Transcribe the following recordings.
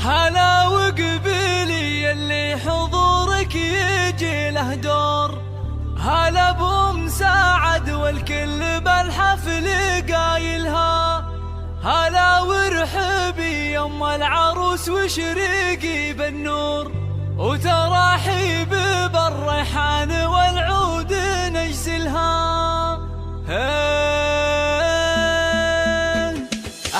هلا وقبيلي اللي حضورك يجي له دور، هلا بمساعد والكل بالحفل قايلها، هلا وارحبي يم العروس وشريقي بالنور، وتراحيب بالريحان والعود نجزلها.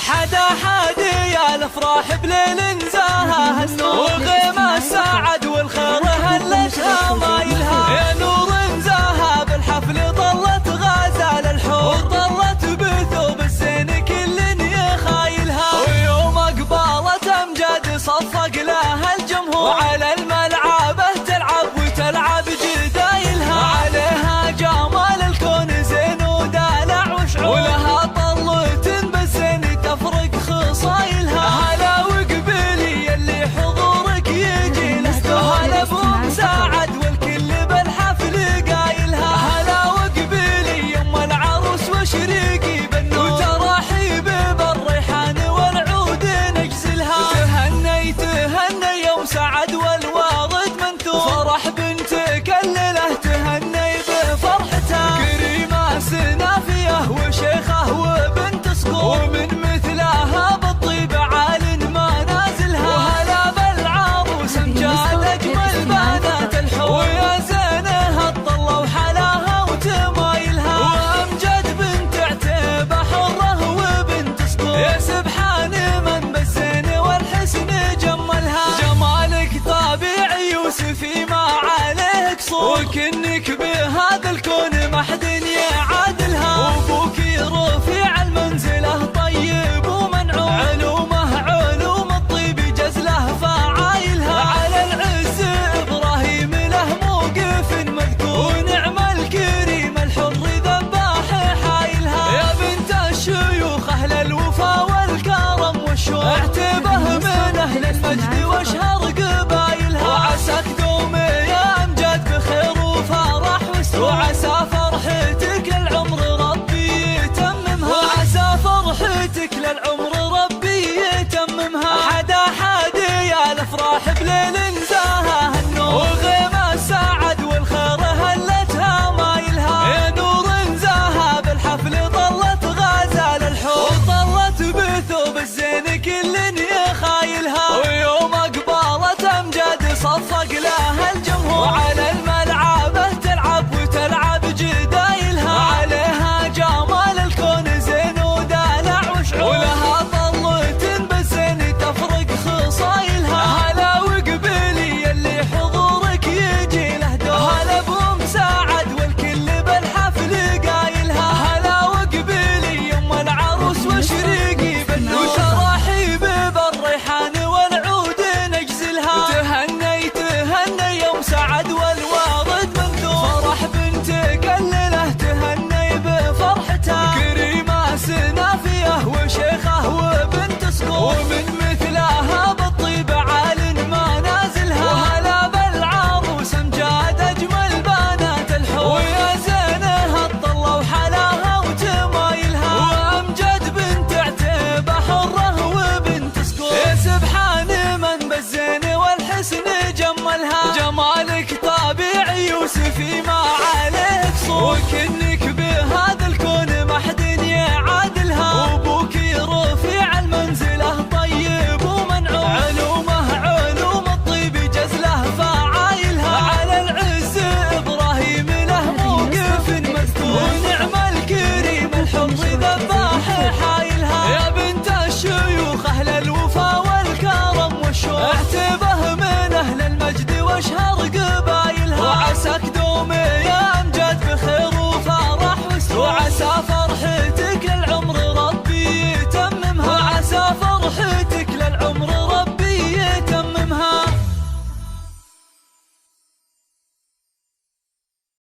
حدا يا الافراح بليل نزاها النور، وغيمة السعد والخير هلشها مايلها، يا نور نزاها بالحفل طلت غزال الحور، طلت بثوب الزين كل يخايلها، ويوم اقبالت امجاد صفق لها الجمهور، وعلى الملعب تلعب وتلعب جدايلها، عليها جمال الكون زين ودلع وشعور، ولها طلت بالزين تفرق خصايلها. هلا وقبيلي اللي حضورك يجي له دور، هلا بمساعد والكل بالحفل قايلها، هلا وقبيلي يم العروس وشريقي بالنور، وتراحيب بالريحان والعود نجزلها. تهني يوم سعد والواغد منثور، فرح بنتك الليله تهني بفرحتها، كريمه سنافيه وشيخه وبنت صقور، ومن مثلها بالطيب عال ما نازلها، وهلا بالعروس امجاد اجمل بنات الحور، ويا زينها الطله وحلاها وتمايلها، وامجد بنت عتيبه حره وبنت صقور، يا سبحان من بالزين والحسن جملها، جمالك طبيعي يوسفي ما عليه قصور، وكنك بهذا الكون ما حد